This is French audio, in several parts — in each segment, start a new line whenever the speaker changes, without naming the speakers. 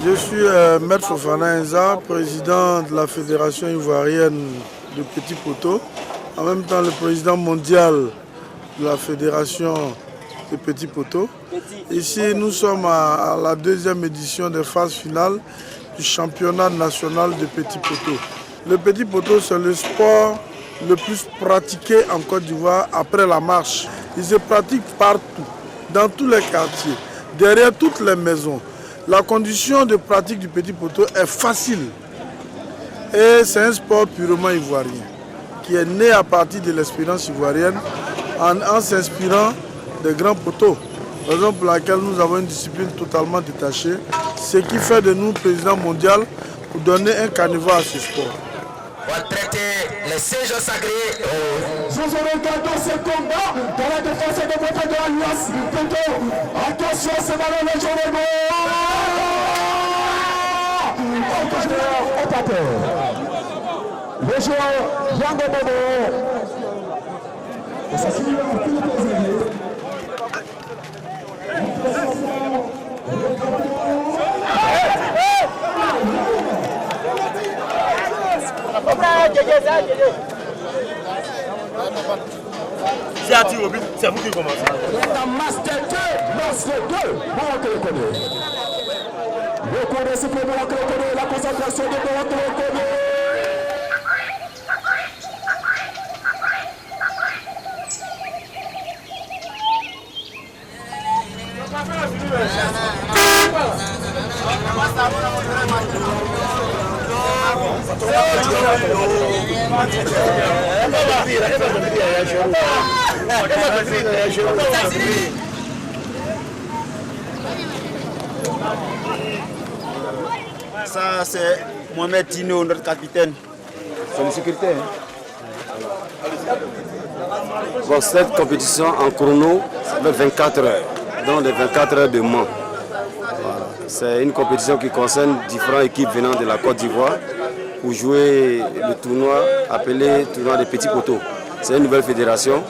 Je suis Maître Fofana Enza, président de la Fédération ivoirienne de Petit Poteau, en même temps le président mondial de la Fédération de Petit Poteau. Ici, nous sommes à la deuxième édition des phases finales du championnat national de Petit Poteau. Le Petit Poteau, c'est le sport le plus pratiqué en Côte d'Ivoire après la marche. Il se pratique partout, dans tous les quartiers, derrière toutes les maisons. La condition de pratique du Petit Poteau est facile et c'est un sport purement ivoirien qui est né à partir de l'expérience ivoirienne en s'inspirant des grands poteaux. Raison pour laquelle nous avons une discipline totalement détachée, ce qui fait de nous président mondial pour donner un carnivore à ce sport.
On va traiter les 6 jours sacrés.
Nous regardons ce combat dans la défense et de montée de l'Alliance. Attention, c'est dans le jour de le joueur Jean de Bobo. Et ça finit par tout le plaisir.
C'est à tir au but, c'est vous qui commencez.
Master 2, beaucoup de cycles de la concentration de
Ça, c'est Mohamed Dino, notre capitaine. C'est le sécurité.
Bon, cette compétition en chrono, ça fait 24 heures, donc les 24 heures de Mans. Voilà. C'est une compétition qui concerne différentes équipes venant de la Côte d'Ivoire pour jouer le tournoi appelé tournoi des petits poteaux. C'est une nouvelle fédération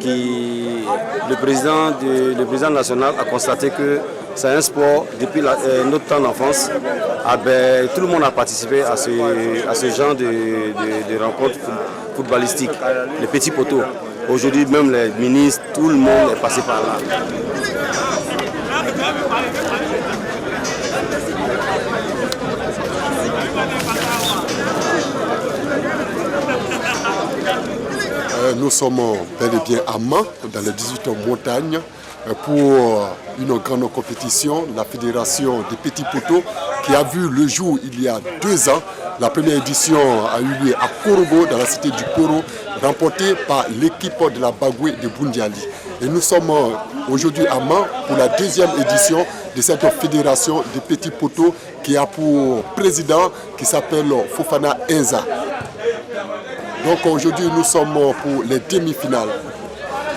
qui le président national a constaté que c'est un sport depuis notre temps d'enfance. Ah ben, tout le monde a participé à ce genre de rencontres footballistiques, les petits poteaux. Aujourd'hui, même les ministres, tout le monde est passé par là.
Nous sommes bel et bien à Mans, dans les 18 montagnes, pour une grande compétition, la Fédération des Petits Poteaux, qui a vu le jour il y a 2 ans. La première édition a eu lieu à Korogo, dans la cité du Koro, remportée par l'équipe de la Bagoué de Boundiali. Et nous sommes aujourd'hui à Mans pour la 2e édition de cette Fédération des Petits Poteaux qui a pour président qui s'appelle Fofana Enza. Donc aujourd'hui, nous sommes pour les demi-finales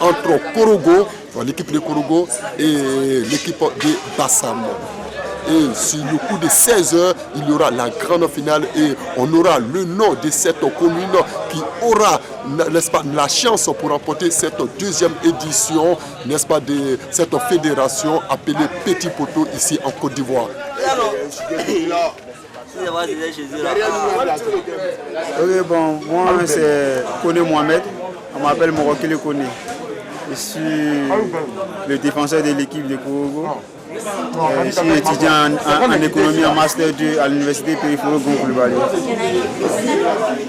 entre Korogo, l'équipe de Korogo, et l'équipe de Bassam. Et sur le coup de 16 heures, il y aura la grande finale et on aura le nom de cette commune qui aura, n'est-ce pas, la chance pour remporter cette 2e édition, n'est-ce pas, de cette fédération appelée Petit Poteau ici en Côte d'Ivoire.
Ok, bon, moi c'est Koné Mohamed, on m'appelle Morokile Koné. Je suis le défenseur de l'équipe de Korogo. Je suis étudiant en économie en Master 2 à l'université Périphéro Goncoulbali.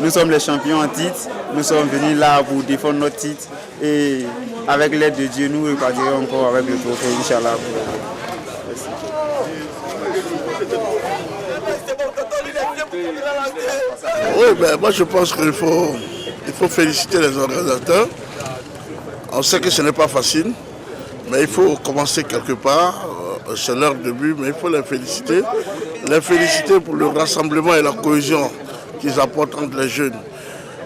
Nous sommes les champions en titre, nous sommes venus là pour défendre notre titre et avec l'aide de Dieu, nous repartirons encore avec le trophée, Inch'Allah.
Oui, ben, moi je pense qu'il faut féliciter les organisateurs. On sait que ce n'est pas facile, mais il faut commencer quelque part. C'est leur début, mais il faut les féliciter. Les féliciter pour le rassemblement et la cohésion qu'ils apportent entre les jeunes.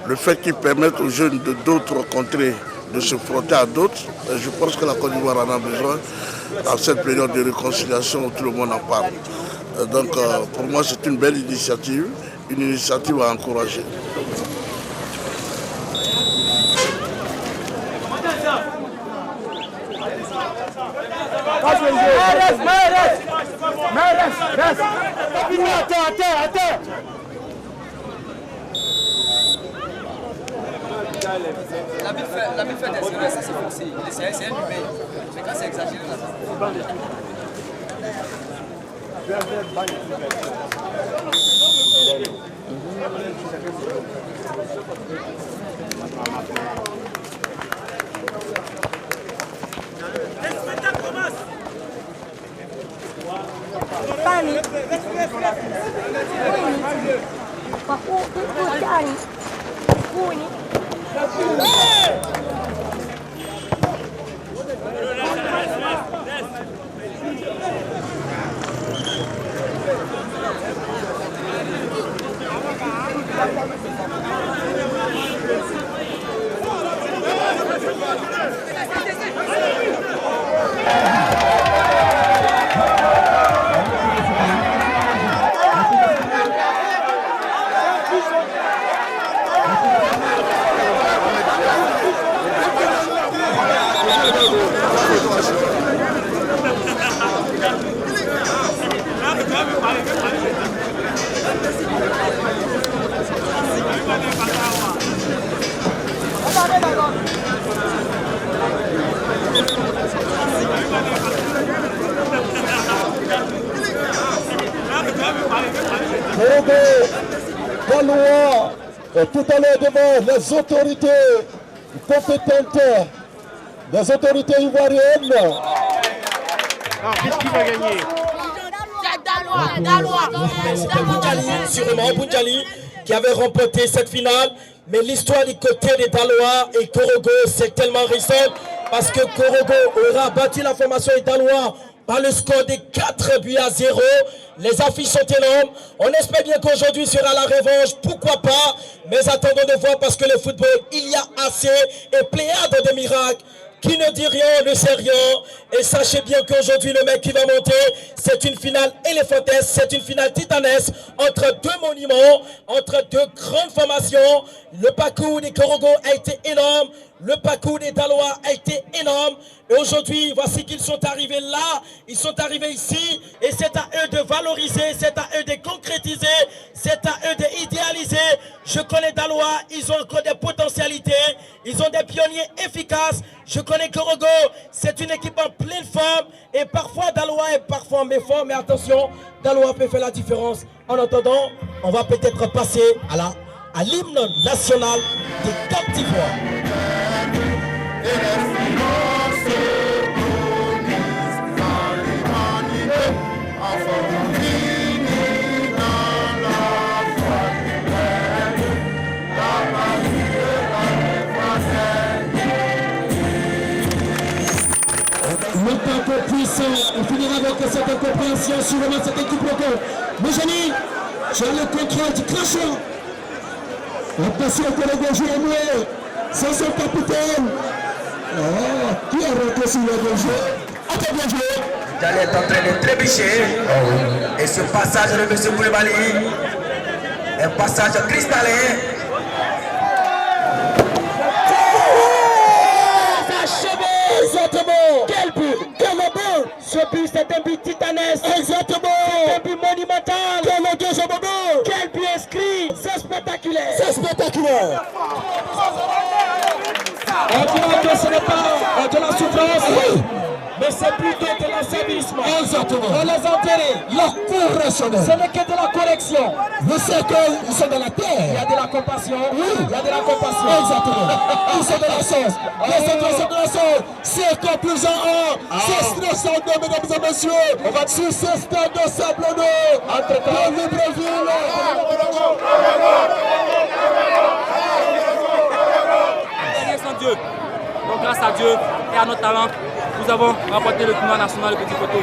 Le fait qu'ils permettent aux jeunes de d'autres contrées de se frotter à d'autres. Je pense que la Côte d'Ivoire en a besoin dans cette période de réconciliation où tout le monde en parle. Donc pour moi c'est une belle initiative une initiative à encourager.
La bille fait des erreurs, ça c'est forcé. C'est un humain. Mais quand c'est exagéré, là,
tout à l'heure devant les autorités compétentes, les autorités ivoiriennes.
Qu'est-ce qui va gagner?
Sûrement Boudjali qui avait remporté cette finale. Mais l'histoire du côté des Dalois et Korogo, c'est tellement récent parce que Korogo aura battu la formation des Dalois par le score de 4-0. Les affiches sont énormes. On espère bien qu'aujourd'hui sera la revanche. Pourquoi pas? Mais attendons de voir parce que le football, il y a assez et pléiade de miracles. Qui ne dit rien, ne sait rien. Et sachez bien qu'aujourd'hui, le mec qui va monter, c'est une finale éléphantesque, c'est une finale titanesque entre deux monuments, entre deux grandes formations. Le parcours des Korogo a été énorme. Le parcours des Dalois a été énorme. Et aujourd'hui, voici qu'ils sont arrivés là. Ils sont arrivés ici. Et c'est à eux de valoriser, c'est à eux de concrétiser, c'est à eux d'idéaliser. Je connais Dalois, ils ont encore des potentialités. Ils ont des pionniers efficaces. Je connais Korogo, c'est une équipe en pleine forme. Et parfois Dalois est parfois méfort. Mais attention, Dalois peut faire la différence. En attendant, on va peut-être passer à l'hymne national des Côte d'Ivoire.
Le temps qu'on puisse finir avec cette incompréhension sur cette équipe locale. Mes amis, j'ai le contrôle du crachat. Attention que le gauche est mieux. C'est son capitaine. Qui a rentré sur le gauche? Attends, bien joué.
Dali est en train de trébucher. Et ce passage de M. Koulibaly, un passage cristallin.
Exactement. Quel but? Quel but? Ce but, c'est un but titanesque. Exactement. C'est un but monumental. Quel deuxième but? Quel but inscrit? C'est spectaculaire. C'est spectaculaire. On dirait que ce n'est pas de la souffrance, mais c'est plutôt de l'asservissement. Exactement. On les enterrer. La correction. Ce n'est que de la correction. Vous savez qu'ils sont dans la terre. Il y a de la compassion. Oui. Il y a de la compassion. Exactement. Ils sont de la sauce. Concentration de la sauce. C'est conclusion 1. C'est stressant, mesdames et messieurs. On va sur ce stade de Sablonneau. Entre-temps, Libreville.
sans Dieu. Donc grâce à Dieu et à notre talent, nous avons remporté le tournoi national de Petit Coteau.